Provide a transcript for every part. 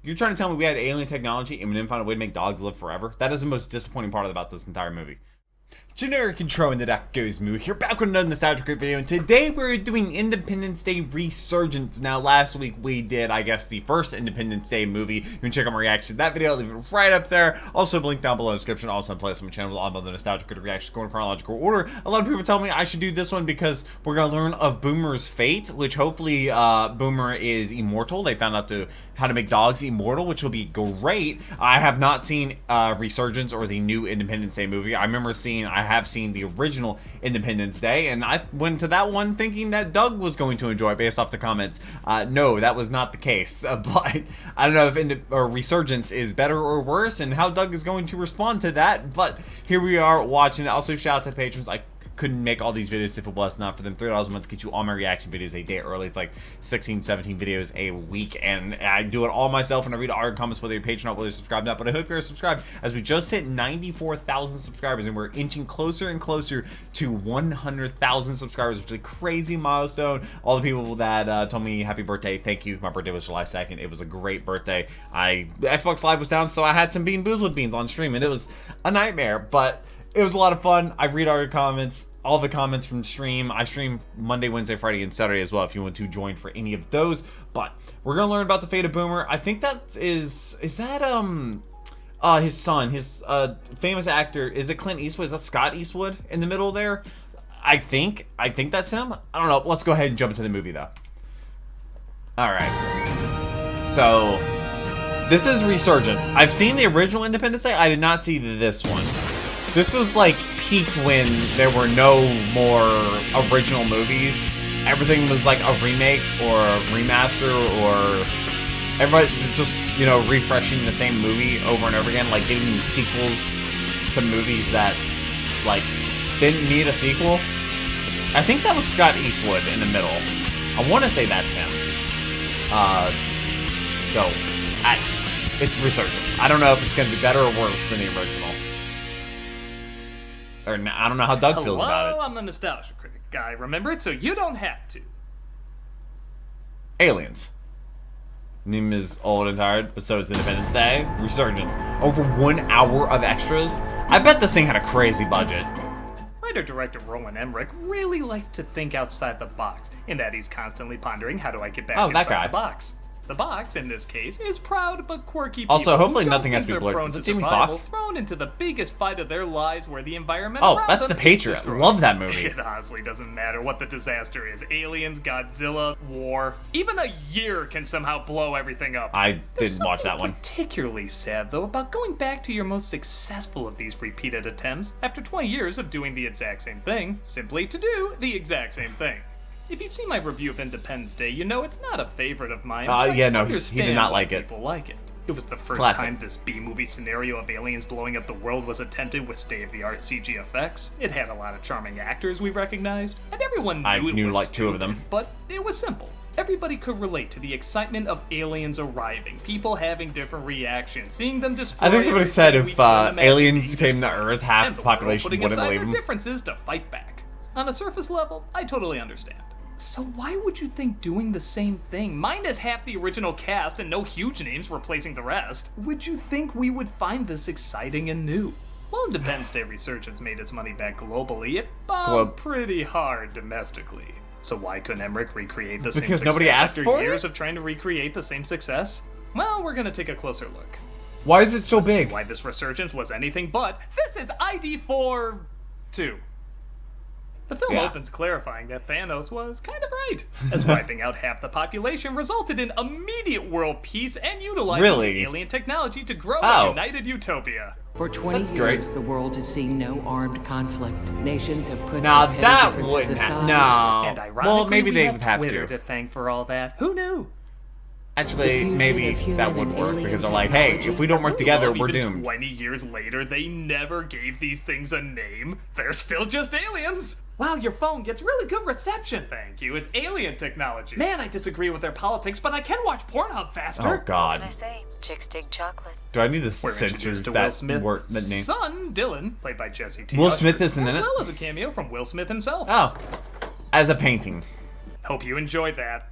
You're trying to tell me we had alien technology and we didn't find a way to make dogs live forever? That is the most disappointing part about this entire movie. Generic intro in the That Goes movie here, back with another nostalgic video, and today we're doing Independence Day Resurgence. Now, last week we did, I guess, the first Independence Day movie. You can check out my reaction to that video, I'll leave it right up there. Also, link down below in the description. Also, in place on my channel with all the nostalgic good reactions going in chronological order. A lot of people tell me I should do this one because we're going to learn of Boomer's fate, which hopefully Boomer is immortal. They found out how to make dogs immortal, which will be great. I have not seen Resurgence or the new Independence Day movie. I have seen the original Independence Day, and I went to that one thinking that Doug was going to enjoy it based off the comments. No, that was not the case. But I don't know if Resurgence is better or worse, and how Doug is going to respond to that. But here we are watching it. Also, shout out to the patrons. I couldn't make all these videos if it was not for them. $3 a month to get you all my reaction videos a day early. It's like 16, 17 videos a week, and I do it all myself, and I read all your comments, whether you're patron or whether you're subscribed or not. But I hope you're subscribed, as we just hit 94,000 subscribers, and we're inching closer and closer to 100,000 subscribers, which is a crazy milestone. All the people that told me happy birthday, thank you. My birthday was July 2nd. It was a great birthday. Xbox Live was down, so I had some Bean Boozled beans on stream, and it was a nightmare, but it was a lot of fun. I read all your comments, all the comments from stream. I stream Monday, Wednesday, Friday, and Saturday as well if you want to join for any of those. But we're gonna learn about the fate of Boomer. I think that is that his son, his famous actor. Is it Clint Eastwood? Is that Scott Eastwood in the middle there? I think that's him. I don't know. Let's go ahead and jump into the movie though. All right. So this is Resurgence. I've seen the original Independence Day. I did not see this one. This was like peak when there were no more original movies. Everything was like a remake or a remaster, or everybody just, you know, refreshing the same movie over and over again, like getting sequels to movies that like didn't need a sequel. I think that was Scott Eastwood in the middle. I want to say that's him. It's Resurgence. I don't know if it's going to be better or worse than the original. Or I don't know how Doug feels about it. Hello, I'm the Nostalgia Critic guy. Remember it so you don't have to. Aliens. Name is old and tired, but so is Independence Day. Resurgence. Over 1 hour of extras. I bet this thing had a crazy budget. Writer-director Roland Emmerich really likes to think outside the box, in that he's constantly pondering, how do I get back inside the box? The box, in this case, is proud but quirky people. Also, hopefully who nothing has to be blurred. Is it Jamie Foxx? Thrown into the biggest fight of their lives, where the environment. Oh, that's The Patriot. Love that movie. It honestly doesn't matter what the disaster is. Aliens, Godzilla, war. Even a year can somehow blow everything up. I didn't watch that one. Particularly sad, though, about going back to your most successful of these repeated attempts after 20 years of doing the exact same thing, simply to do the exact same thing. If you've seen my review of Independence Day, you know it's not a favorite of mine. Yeah, no, he did not like it. People like it. It was the first time this B-movie scenario of aliens blowing up the world was attempted with state-of-the-art CG effects. It had a lot of charming actors we recognized, and everyone knew it was like stupid, 2 of them. But it was simple. Everybody could relate to the excitement of aliens arriving, people having different reactions, seeing them destroy. I think somebody said if aliens came to Earth, half the population wouldn't believe them. Differences to fight back. On a surface level, I totally understand. So why would you think doing the same thing, minus half the original cast and no huge names replacing the rest, would you think we would find this exciting and new? Well, Independence Day Resurgence made its money back globally. It bombed pretty hard domestically. So why couldn't Emmerich recreate the same success nobody asked after for years it? of trying to recreate the same success? Well, we're gonna take a closer look. Why is it so big? See why this Resurgence was anything but. This is ID4 2. The film opens clarifying that Thanos was kind of right, as wiping out half the population resulted in immediate world peace and utilizing the alien technology to grow a united utopia. For 20 years, the world has seen no armed conflict. Nations have put now their petty that differences wouldn't aside. no. And ironically, well, maybe they have have Twitter to. thank for all that. Who knew? Actually, maybe that would work, because they're like, hey, if we don't work together, we're doomed. 20 years later, they never gave these things a name. They're still just aliens. Wow, your phone gets really good reception. Thank you. It's alien technology. Man, I disagree with their politics, but I can watch Pornhub faster. Oh, God. What can I say? Chicks dig chocolate. Do I need to We're censor introduced to that Will Smith's word, that name? son, Dylan, played by Jesse T. Will Usher, Smith isn't in it? as well as a cameo from Will Smith himself. Oh. As a painting. Hope you enjoyed that.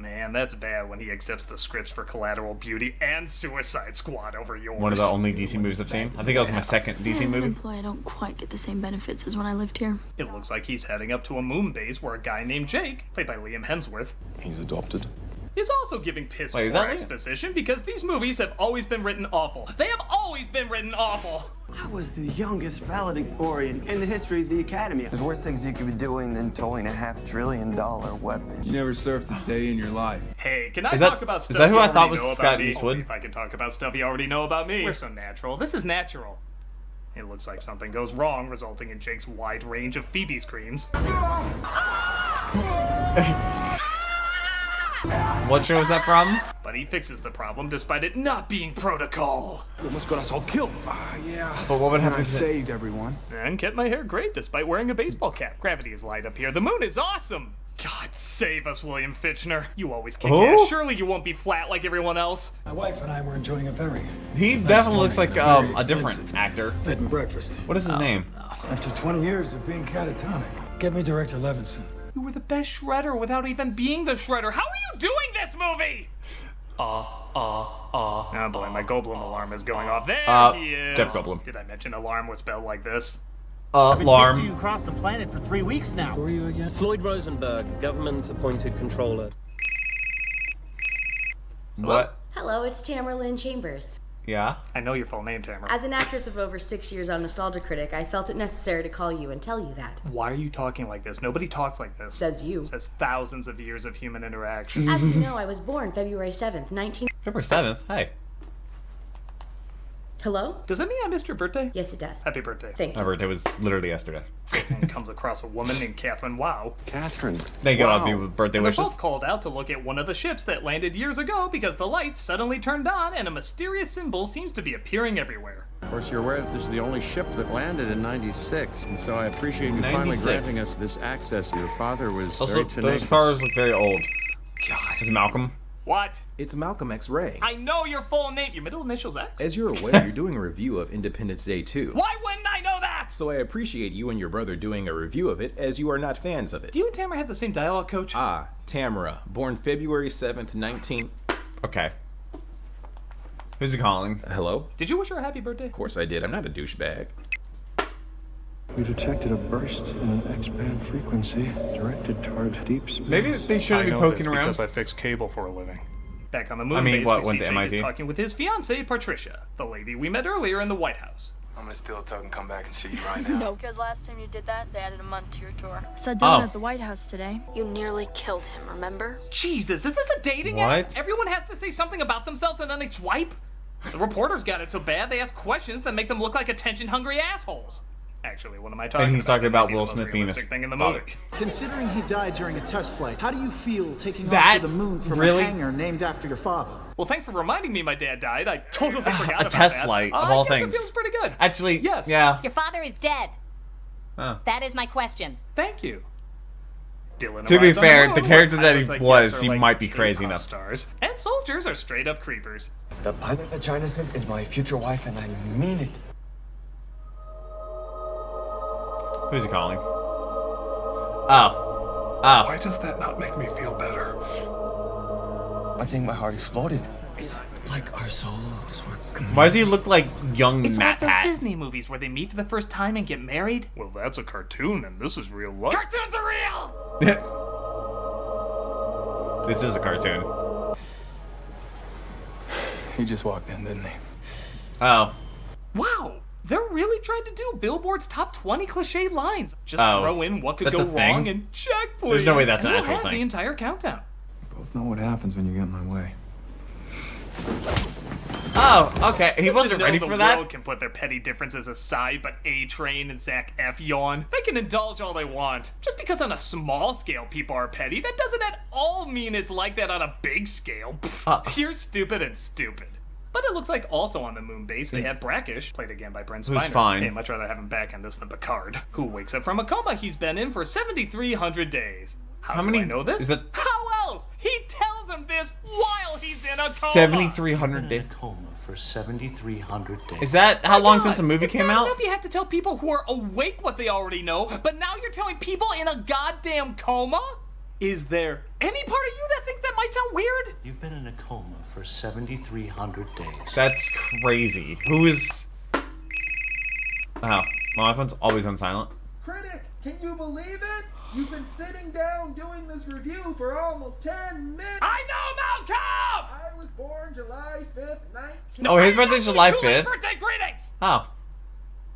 Man, that's bad when he accepts the scripts for Collateral Beauty and Suicide Squad over yours. One of the only DC movies I've seen. I think that was my second DC As an movie. employee, I don't quite get the same benefits as when I lived here. It looks like he's heading up to a moon base where a guy named Jake, played by Liam Hemsworth, He's adopted. is also giving piss Wait, is poor that Liam? exposition because these movies have always been written awful. They have always been written awful. I was the youngest valedictorian in the history of the Academy. There's worse things you could be doing than towing a $500 billion weapon. You never surfed a day in your life. Hey, can I Is that- talk about is stuff that who you I thought already was know about Scott me? Eastwood? Only if I can talk about stuff you already know about me. We're so natural. This is natural. It looks like something goes wrong, resulting in Jake's wide range of Phoebe screams. What show is that from? But he fixes the problem despite it not being protocol. You almost got us all killed. Yeah. But what would And I happen to saved everyone. And kept my hair great despite wearing a baseball cap. Gravity is light up here. The moon is awesome. God save us, William Fitchner. You always kick Who? ass. Surely you won't be flat like everyone else. My wife and I were enjoying a very He nice definitely looks morning, like very a different expensive actor. bed and breakfast. What is his name? After 20 years of being catatonic, get me Director Levinson. You were the best Shredder without even being the Shredder. How are you doing this movie? Oh boy, my Goldblum alarm is going off. There he is. Jeff Goldblum. Did I mention alarm was spelled like this? Larm. across the planet for 3 weeks now. Who are you again? Floyd Rosenberg, government-appointed controller. What? Hello, it's Tamara Lynn Chambers. Yeah. I know your full name, Tamara. As an actress of over 6 years on Nostalgia Critic, I felt it necessary to call you and tell you that. Why are you talking like this? Nobody talks like this. Says you. Says thousands of years of human interaction. As you know, I was born February 7th, 19... February 7th. Hey. Hello? Does that mean I missed your birthday? Yes, it does. Happy birthday. Thank My you. birthday was literally yesterday. And comes across a woman named Catherine Wow. Catherine. Thank you, all of you with birthday And they're wishes. both called out to look at one of the ships that landed years ago because the lights suddenly turned on and a mysterious symbol seems to be appearing everywhere. Of course, you're aware that this is the only ship that landed in '96, and so I appreciate you finally 96. granting us this access. Your father was Also, very those tenacious. cars look very old. God. Is it Malcolm? What? It's Malcolm X Ray. I know your full name. Your middle initial's X? As you're aware, you're doing a review of Independence Day 2. Why wouldn't I know that? So I appreciate you and your brother doing a review of it, as you are not fans of it. Do you and Tamara have the same dialogue coach? Ah, Tamara, born February 7th, 19... Okay. Who's he calling? Hello? Did you wish her a happy birthday? Of course I did. I'm not a douchebag. We detected a burst in an X-band frequency directed toward deep space. Maybe they shouldn't be poking around. I fix cable for a living. Back on the moon I mean, base, what, we went see to Jake MIT? is talking with his fiancée, Patricia, the lady we met earlier in the White House. I'm gonna steal a tug and come back and see you right now. No. Because last time you did that, they added a month to your tour. Saw Dylan Oh. at the White House today. You nearly killed him, remember? Jesus, is this a dating What? app? Everyone has to say something about themselves and then they swipe? The reporters got it so bad they ask questions that make them look like attention-hungry assholes. Actually, what am I talking And he's about? talking That about might be the Will most Smith being his realistic thing in the father. movie. Considering he died during a test flight, how do you feel taking off to That's the moon from really- a hangar named after your father? Well, thanks for reminding me my dad died. I totally forgot about that. test flight, of I all guess things. It feels pretty good. Actually, Yes. yeah. Your father is dead. Oh. That is my question. Thank you. Dylan To be arrives on fair, moon the where character that he pilots, I was, guess, are he like might be crazy K-pop enough. Stars. And soldiers are straight up creepers. The pilot that China sent is my future wife, and I mean it. Who's he calling? Oh. Oh. Why does that not make me feel better? I think my heart exploded. It's like our souls were. Why does he look like young It's Matt like those Pat? Disney movies where they meet for the first time and get married. Well, that's a cartoon, and this is real life. Cartoons are real! This is a cartoon. He just walked in, didn't he? Oh. Wow, they're really trying to do Billboard's top 20 cliche lines. Just Oh, throw in what could that's go a thing? wrong and check, please. There's no way that's an and we'll actual have thing. the entire countdown. Both know what happens when you get in my way. Oh, okay. He Good to wasn't know ready the for that. world can put their petty differences aside, but A-Train and Zach F. yawn. They can indulge all they want. Just because on a small scale people are petty, that doesn't at all mean it's like that on a big scale. Pfft, you're stupid and stupid. But it looks like also on the moon base they have Brackish, played again by Brent Spiner. Who's fine. Hey, much rather have him back in this than Picard, who wakes up from a coma he's been in for 7,300 days. How many- do I know this? is that- How else? He tells him this while he's in a coma. 7,300 days. Coma for 7,300 days. Is that how long God, since the movie it's came not out? enough you have to tell people who are awake what they already know, but now you're telling people in a goddamn coma? Is there any part of you that thinks that might sound weird? You've been in a coma for 7,300 days. That's crazy. Who is... Oh, my phone's always on silent. Critic, can you believe it? You've been sitting down doing this review for almost 10 minutes. I know, Malcolm! I was born July 5th, 19... Oh, his birthday's July 5th? Birthday greetings! Oh.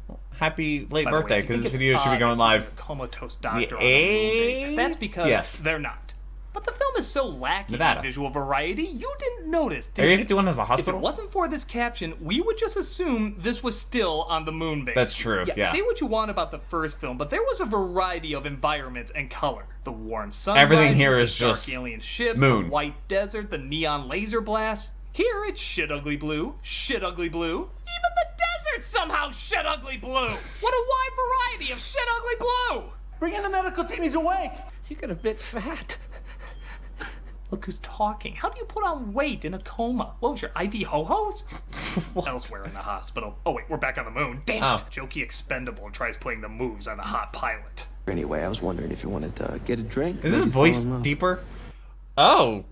Well, happy late birthday, because this video should be going live. Comatose doctor The That's because yes. they're not. But the film is so lacking Nevada. in visual variety, you didn't notice, did Area you? 51 has a If hospital? it wasn't for this caption, we would just assume this was still on the moon base. That's true, yeah. Say what you want about the first film, but there was a variety of environments and color. The warm sun, Everything here is just alien ships, moon. the white desert, the neon laser blast. Here it's shit ugly blue, shit ugly blue. Even the desert somehow shit ugly blue. What a wide variety of shit ugly blue. Bring in the medical team, he's awake. You got a bit fat. Look who's talking. How do you put on weight in a coma? What was your IV ho-hos? Elsewhere in the hospital. Oh wait, we're back on the moon. Damn it. Jokey Expendable tries putting the moves on the hot pilot. Anyway, I was wondering if you wanted to get a drink. Is his voice deeper? Oh.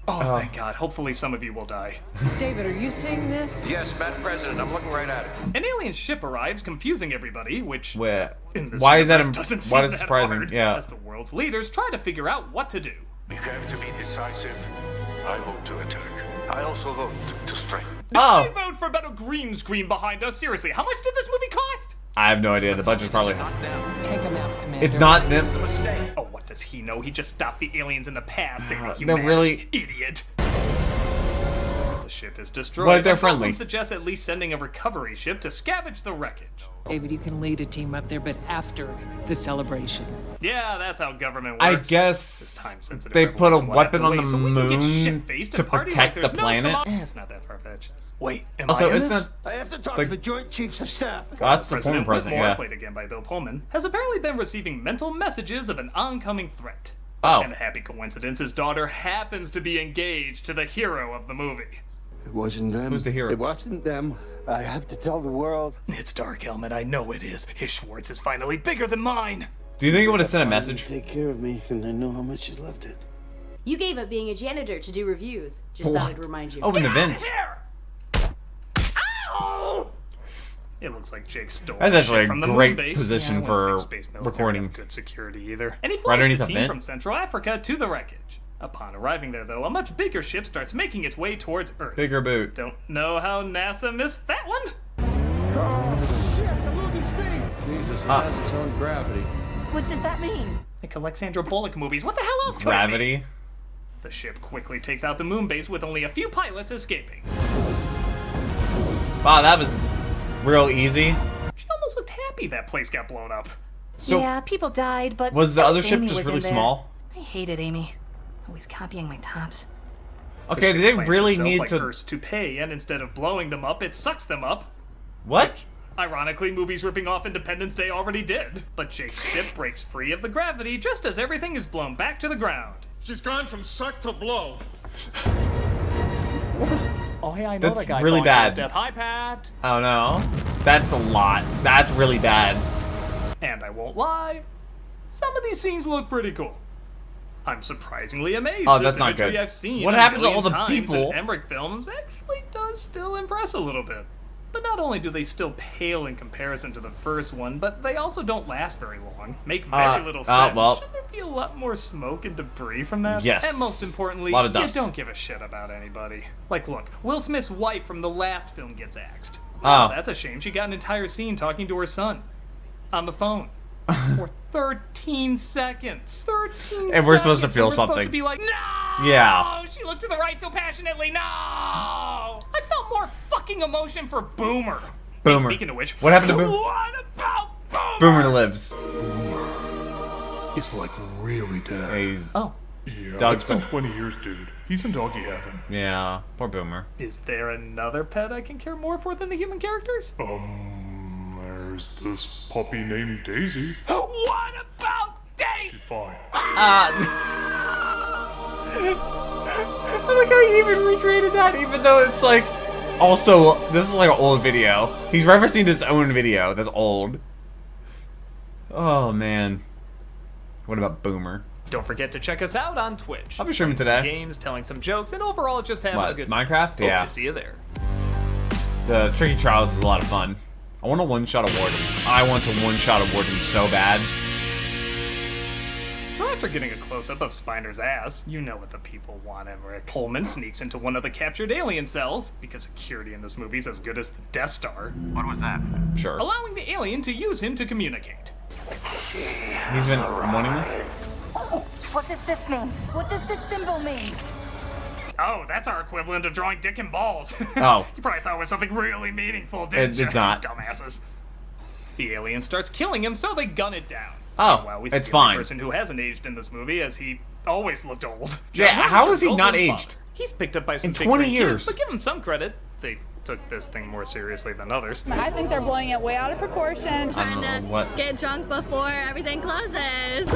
Oh, thank God. Hopefully some of you will die. David, are you seeing this? Yes, Madam President, I'm looking right at it. An alien ship arrives, confusing everybody, which... Where? In this Why is that? doesn't Why seem is it that surprising? hard, Yeah. as the world's leaders try to figure out what to do. You have to be decisive. I vote to attack. I also vote to strike. I vote for a better green screen behind us. Seriously, how much did this movie cost? I have no idea. The budget's probably... Take him out, Commander. It's not them. Oh, what does he know? He just stopped the aliens in the past, saving They're humanity. really- Idiot. The ship is destroyed. What if they're and Goldblum friendly? suggests at least sending a recovery ship to scavenge the wreckage. David, you can lead a team up there, but after the celebration. Yeah, that's how government works. I guess time-sensitive they put a revolution will have weapon to on the wait, so we can get moon shit-faced to and party protect like the there's no planet. tomorrow. It's not that far-fetched. Wait, am Also, I in isn't this? that... I have to talk Like- to the Joint Chiefs of Staff. That's the former president, Whitmore, yeah. played again by Bill Pullman, has apparently been receiving mental messages of an oncoming threat. Oh. And a happy coincidence, his daughter happens to be engaged to the hero of the movie. It wasn't them. Who's the hero? It wasn't them. I have to tell the world. It's dark, Helmet. I know it is. His Schwartz is finally bigger than mine. Do you think it would have sent a message? Take care of me, and I know how much you loved it. You gave up being a janitor to do reviews. Just thought I'd remind you. Open the vents. Ow! It looks like Jake stole That's the actually shit a from the great moon base. position I wouldn't for think space military recording. have good security either. And he Right flies underneath the the team vent? from Central Africa to the wreckage. Upon arriving there, though, a much bigger ship starts making its way towards Earth. Bigger boot. Don't know how NASA missed that one. Oh, shit, I'm losing speed. Jesus, it has its own gravity. What does that mean? Like Alexandra Bullock movies. What the hell else could it Gravity. mean? The ship quickly takes out the moon base with only a few pilots escaping. Wow, that was real easy. She almost looked happy that place got blown up. So yeah, people died, but was the at other least ship Amy just was really in there. small? I hated Amy. Always copying my tops. Okay, The do ship they plants really itself need like to... Earth's toupee, and instead of blowing them up, it sucks them up. What? Ironically, movies ripping off Independence Day already did. But Jake's ship breaks free of the gravity just as everything is blown back to the ground. She's gone from suck to blow. Oh, hey, I know That's that guy really falling to his bad. death. Hi, Pat. Oh no. That's a lot. That's really bad. And I won't lie, some of these scenes look pretty cool. I'm surprisingly amazed. Oh, this that's not imagery good. I've seen What a happens to million all the times people? in Emmerich films actually does still impress a little bit. But not only do they still pale in comparison to the first one, but they also don't last very long. Make very little sense. well. Shouldn't there be a lot more smoke and debris from that? Yes. And most importantly, A lot of you dust. don't give a shit about anybody. Like, look, Will Smith's wife from the last film gets axed. Oh. Well, that's a shame. She got an entire scene talking to her son on the phone. For 13 seconds. 13 seconds. And we're supposed to feel We're supposed something. to be like, no! Yeah. She looked to the right so passionately. No! I felt more fucking emotion for Boomer. Boomer. Hey, speaking of which, What happened to Boomer? What about Boomer? Boomer lives. It's like really dead. He's... Oh. Yeah, Dog's it's been still- 20 years, dude. He's in doggy heaven. Yeah, poor Boomer. Is there another pet I can care more for than the human characters? There's this puppy named Daisy. What about Daisy? She's fine. I like how he even recreated that, even though it's like... Also, this is like an old video. He's referencing his own video that's old. Oh, man. What about Boomer? Don't forget to check us out on Twitch. I'll be streaming Playing some today. Games, telling some jokes, and overall just having a good time. Minecraft? Yeah. Hope to see you there. The Tricky Trials is a lot of fun. I want to one-shot a Warden. I want to one-shot a Warden so bad. So after getting a close-up of Spiner's ass, you know what the people want, Emmerich. Pullman sneaks into one of the captured alien cells, because security in this movie is as good as the Death Star. What was that? Sure. Allowing the alien to use him to communicate. He's been wanting this? What does this mean? What does this symbol mean? Oh, that's our equivalent of drawing dick and balls. Oh. You probably thought it was something really meaningful, didn't you? It's not. Dumbasses. The alien starts killing him, so they gun it down. Oh, Well, we see it's the fine. person who hasn't aged in this movie, as he always looked old. Yeah, how is he not aged? He's picked up by some In big 20 green years. kids, but give him some credit. They took this thing more seriously than others. I think they're blowing it way out of proportion. I don't know what. Get drunk before everything closes.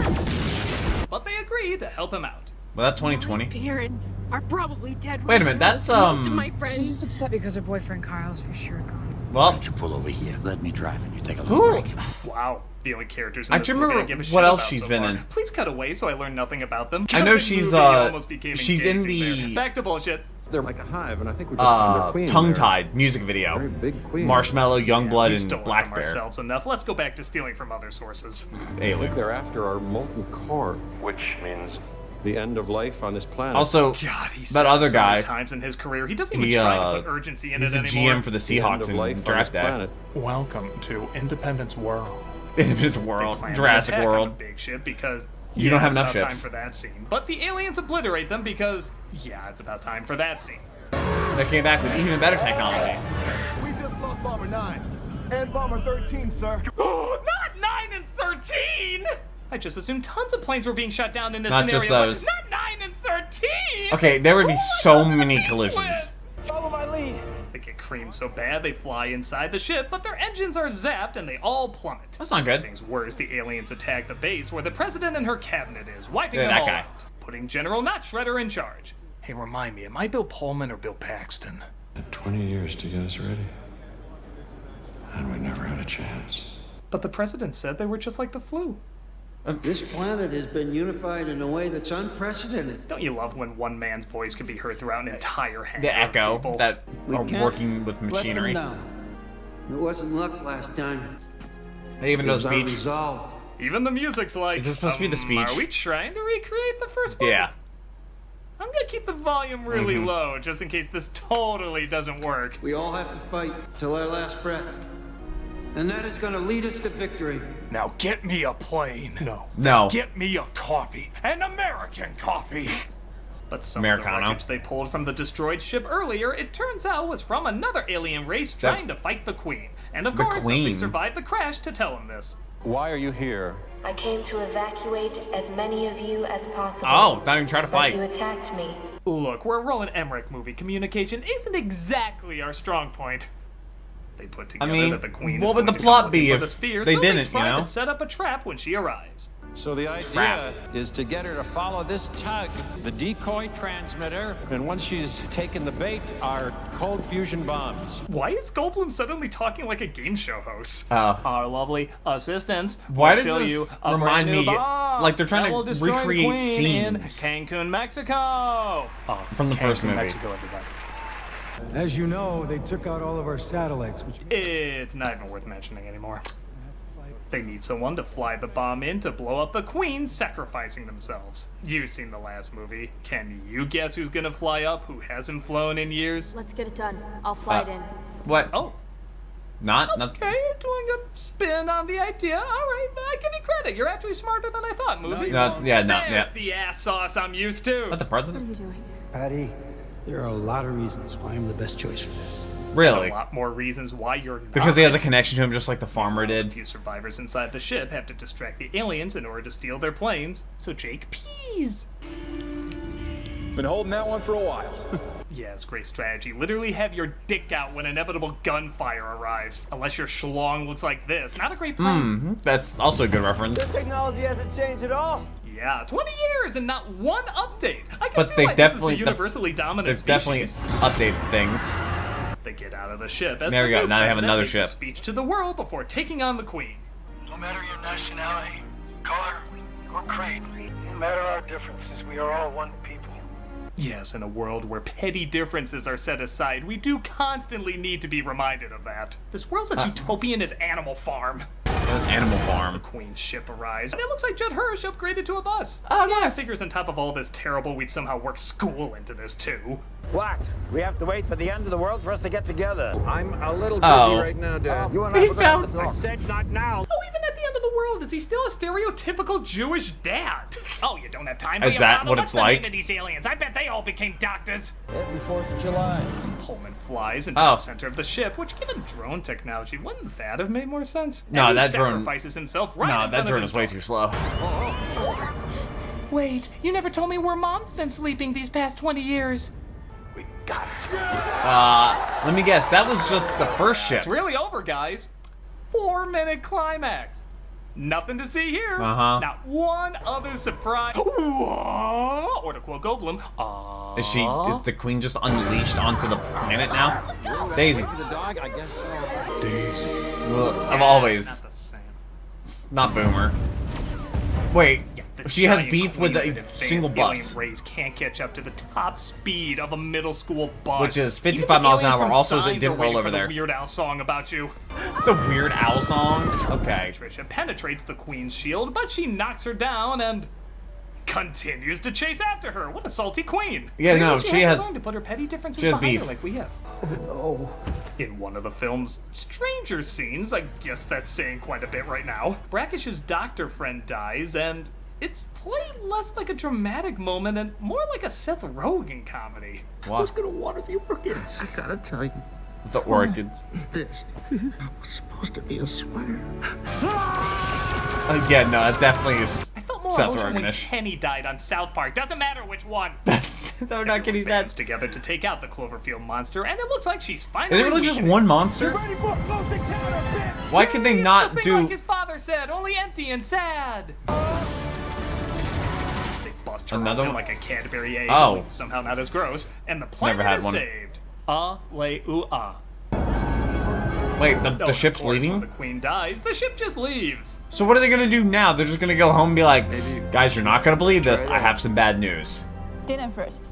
But they agree to help him out. Was that 2020? Parents are probably dead. Wait a minute, that's Most of my friends. She's just upset because her boyfriend Kyle's for sure gone. Well, Why don't you pull over here? Let me drive and you take a Who? little break. Wow, the only characters in I this do movie remember I give a shit what else about she's so been far. in. Please cut away so I learn nothing about them. I know The she's movie almost became she's in engaging the there. Back to bullshit. They're like a hive, and I think we just found their queen. Tongue-Tied music video. Very big queen. Marshmallow, Youngblood, We've and stolen Black from Bear. ourselves enough. Let's go back to stealing from other sources. I think Aliens. they're after our molten core, Which means the end of life on this planet. Also, God, he's that other so many guy, times in his career, he doesn't even he, try to put urgency in he's it the anymore. GM for the The end Seahawks of in life on Draft this Day. planet. Welcome to Independence World. Independence They World, plan to Jurassic attack on World. the big ship because You don't have it's enough about ships. time for that scene. But the aliens obliterate them because it's about time for that scene. They came back with even better technology. We just lost Bomber 9 and Bomber 13, sir. Not 9 and 13! I just assumed tons of planes were being shot down in this Not scenario. just but those. Not 9 and 13! Okay, there would be so many collisions. Follow my lead. They get creamed so bad they fly inside the ship, but their engines are zapped and they all plummet. That's not good. Things worse, the aliens attack the base where the president and her cabinet is, wiping them that all guy. out, putting General Not Shredder in charge. Hey, remind me, am I Bill Pullman or Bill Paxton? 20 years to get us ready. And we never had a chance. But the president said they were just like the flu. This planet has been unified in a way that's unprecedented. Don't you love when one man's voice can be heard throughout an entire hangar The of echo people? that We are can't working with machinery. Let them down. It wasn't luck last time. They even It know was our speech. resolve. Even the music's like, Is this supposed to be the speech? Are we trying to recreate the first one? Yeah. I'm gonna keep the volume really Mhm. low, just in case this totally doesn't work. We all have to fight till our last breath. And that is going to lead us to victory. Now get me a plane. No. Get me a coffee. An American coffee. But some of Americano. the wreckage they pulled from the destroyed ship earlier, it turns out was from another alien race trying to fight the Queen. And of The course, something Queen? survived the crash to tell him this. Why are you here? I came to evacuate as many of you as possible. Oh, not even try to but fight. you attacked me. Look, we're a Roland Emmerich movie. Communication isn't exactly our strong point. They put together mean, that the Queen what is would going the to plot come looking be for if the sphere, they so didn't, they you try know? to set up a trap when she arrives. So the idea Crap. is to get her to follow this tug, the decoy transmitter, and once she's taken the bait, our cold fusion bombs. Why is Goldblum suddenly talking like a game show host? Oh. Our lovely assistants Why will does show this you a remind brand new me, bomb like they're trying that to will destroy the recreate Queen in scenes Cancun, Mexico. Oh, from the first Cancun, movie? Mexico, everybody. As you know, they took out all of our satellites, which... It's not even worth mentioning anymore. They need someone to fly the bomb in to blow up the Queen, sacrificing themselves. You've seen the last movie. Can you guess who's gonna fly up who hasn't flown in years? Let's get it done. I'll fly it in. What? Oh. Not. Okay, you're doing a spin on the idea. All right, I give you credit. You're actually smarter than I thought, movie. No, it's, yeah, no, There's yeah. the ass sauce I'm used to. What, the president? What are you doing? Patty, there are a lot of reasons why I'm the best choice for this. Really? A lot more reasons why you're not. Because he has a connection to him just like the farmer A did. few survivors inside the ship have to distract the aliens in order to steal their planes, so Jake pees. Been holding that one for a while. Yes, great strategy. Literally have your dick out when inevitable gunfire arrives. Unless your schlong looks like this. Not a great plan. That's also a good reference. This technology hasn't changed at all. Yeah, 20 years and not one update. I can But see they why definitely this is the universally dominant they've definitely species. updated things. They get out of the ship as There the we go, new now they have president another makes a ship. speech to the world before taking on the Queen. No matter your nationality, color, or Crane. No matter our differences, we are all one people. Yes, in a world where petty differences are set aside, we do constantly need to be reminded of that. This world's as utopian as Animal Farm. Animal Farm. The Queen's ship arrives, and it looks like Judd Hirsch upgraded to a bus. Oh, yeah, nice. Figures on top of all this terrible, we'd somehow work school into this too. What? We have to wait for the end of the world for us to get together. I'm a little busy right now, Dad. You and I forgot to talk. I said not now. Oh, even at the end of the world, is he still a stereotypical Jewish dad? Oh, you don't have time. Is that what What's it's the like? name of these aliens? I bet they all became doctors. Every 4th of July. Pullman flies into the center of the ship, which, given drone technology, wouldn't that have made more sense? No, and that he drone sacrifices himself right No, in that front drone of his is way daughter. too slow. Wait, you never told me where Mom's been sleeping these past 20 years. Let me guess. That was just the first ship. It's really over, guys. 4-minute climax. Nothing to see here. Not one other surprise. Or to quote Goldblum, Is the Queen just unleashed onto the planet now? Daisy. The dog, I guess so. Daisy. Well, I've always. Not the same. It's not Boomer. Wait, The she has giant beef with queen a advanced single bus. alien race can't catch up to the top speed of a middle school bus. Which is 55 Even the miles an aliens hour. from Also, it Signs didn't are roll waiting over for there. The Weird Al song about you. The Weird Owl song? Okay. Patricia penetrates the Queen's shield, but she knocks her down and continues to chase after her. What a salty queen. Yeah, no, Clearly she hasn't has- learned to put her petty differences she has behind her beef. like we have. Oh. In one of the film's stranger scenes, I guess that's saying quite a bit right now, Brackish's doctor friend dies, and it's played less like a dramatic moment and more like a Seth Rogen comedy. Wow. Who's gonna water the orchids? I gotta tell you. The orchids. This was supposed to be a sweater. Yeah, no, that definitely is I felt more Seth emotion when Rogen-ish. Kenny died on South Park. Doesn't matter which one. They're not Kenny's dad. Bands together to take out the Cloverfield monster, and it looks like she's finally. Is it really just weakening. one monster? Why could they not It's the thing do... like his father said, only empty and sad. They bust her Another open one? like a Cadbury egg, Oh. only somehow not as gross, and the planet Never had is one. saved. Lay-ooh-ah. Wait, Oh, the of ship's course, leaving? When the queen dies, the ship just leaves. So what are they gonna do now? They're just gonna go home and be like, guys, you're not gonna believe this. I have some bad news. Dinner first.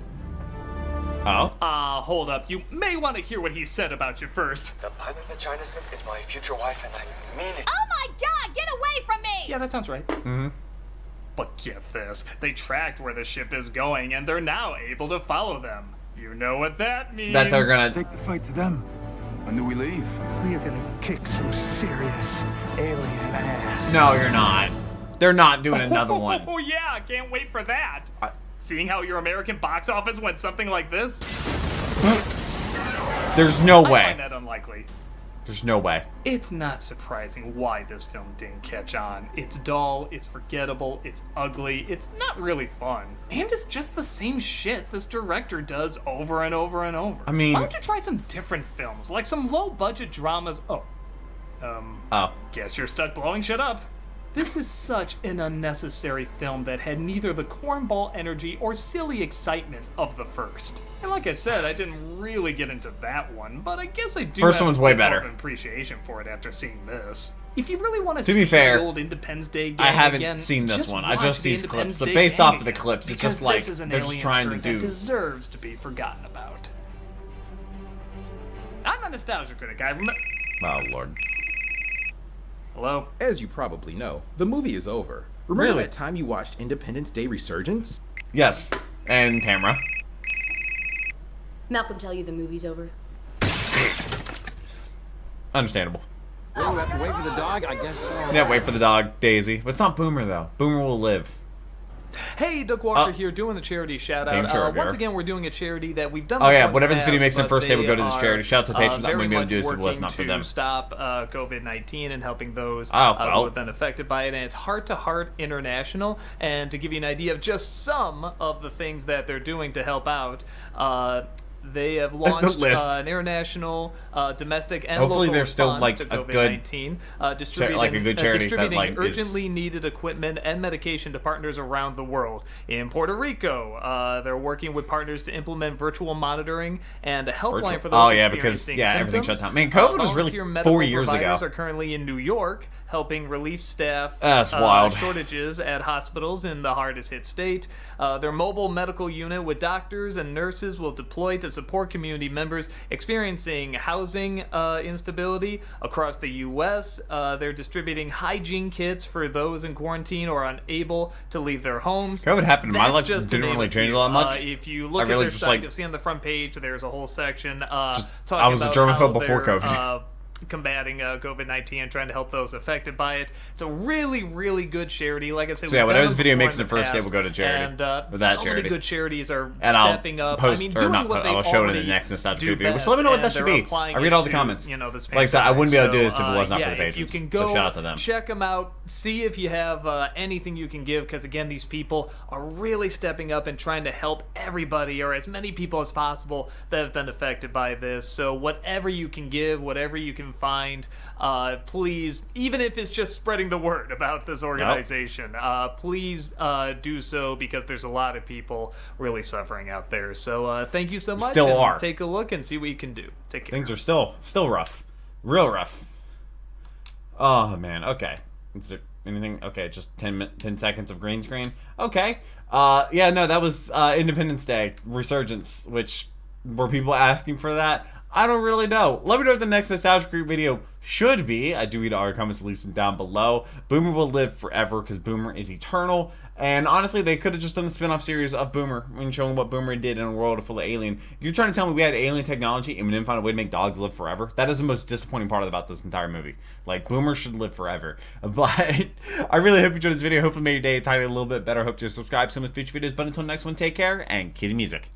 Oh? Hold up. You may want to hear what he said about you first. The pilot that China sent is my future wife, and I mean it. Oh my god, get away from me! Yeah, that sounds right. Mm-hmm. But get this, they tracked where the ship is going, and they're now able to follow them. You know what that means. That they're gonna... Take the fight to them. When do we leave? We are gonna kick some serious alien ass. No, you're not. They're not doing another one. Oh yeah, can't wait for that. Seeing how your American box office went something like this? There's no I way. find that unlikely. There's no way. It's not surprising why this film didn't catch on. It's dull, it's forgettable, it's ugly, it's not really fun. And it's just the same shit this director does over and over and over. I mean... Why don't you try some different films, like some low-budget dramas? Guess you're stuck blowing shit up. This is such an unnecessary film that had neither the cornball energy or silly excitement of the first. And like I said, I didn't really get into that one, but I guess I do First have one's a way bit more better. of an appreciation for it after seeing this. If you really want to To see be fair, the old Independence Day gang I haven't again, seen this one. I watch just the these Independence clips. But Day based gang off of the again, clips, it's because just like this is an they're just alien trying to turd do... that deserves to be forgotten about. I'm a nostalgia critic. I remember. Oh, Lord. Hello? As you probably know, the movie is over. Remember Really? that time you watched Independence Day Resurgence? Yes. And camera. Malcolm tell you the movie's over? Understandable. We have to wait for the dog, I guess so. Yeah, wait for the dog, Daisy. But it's not Boomer, though. Boomer will live. Hey, Doug Walker here, doing the charity shout Game show out. reviewer. Once again, we're doing a charity that we've done. Oh, yeah, before in whatever the this video past, makes them but first, they will go to they this charity. Shout out to the patrons that very wouldn't be able much to do this if it was working not for to them. stop COVID-19 and helping those Oh, well. who have been affected by it. And it's Heart to Heart International. And to give you an idea of just some of the things that they're doing to help out, They have launched an international, domestic, and hopefully local they're still response like to a COVID-19, distributing like urgently needed equipment and medication to partners around the world. In Puerto Rico, they're working with partners to implement virtual monitoring and a helpline for those experiencing symptoms. Everything shuts down. Man, COVID was really 4 years ago. Are currently in New York helping relief staff shortages at hospitals in the hardest hit state. Their mobile medical unit with doctors and nurses will deploy to support community members experiencing housing instability across the U.S. They're distributing hygiene kits for those in quarantine or unable to leave their homes. COVID happened. My life didn't really change a lot much. If you look at their site, you'll see on the front page there's a whole section talking I was about a germaphobe how before COVID. Combating COVID-19 and trying to help those affected by it. It's a really, really good charity. Like I said, so whatever this video makes in the first day will go to charity. And with that so charity. many good charities are and stepping up. I'll I'll show it in the next nostalgia video. Which let me know what that should be. I read all the comments. Like I said, I wouldn't be able to do this if it was not for the patrons. You can go so shout out to them. Check them out. See if you have anything you can give, because again, these people are really stepping up and trying to help everybody, or as many people as possible that have been affected by this. So whatever you can give, whatever you can find, please, even if it's just spreading the word about this organization, please do so, because there's a lot of people really suffering out there. So thank you so much. Still are. Take a look and see what you can do. Take care. Things are still rough. Real rough. Oh, man. Okay. Is there anything? Okay, just 10 seconds of green screen. Okay. Yeah, no, that was Independence Day, Resurgence, which were people asking for that? I don't really know. Let me know what the next Nostalgia Creep video should be. I do read all your comments, leave them down below. Boomer will live forever, because Boomer is eternal. And honestly, they could have just done a spin-off series of Boomer and showing what Boomer did in a world full of alien. You're trying to tell me we had alien technology and we didn't find a way to make dogs live forever? That is the most disappointing part about this entire movie. Like, Boomer should live forever. But I really hope you enjoyed this video. Hopefully made your day a little bit better. Hope to subscribe to some of the future videos. But until next one, take care and kitty music.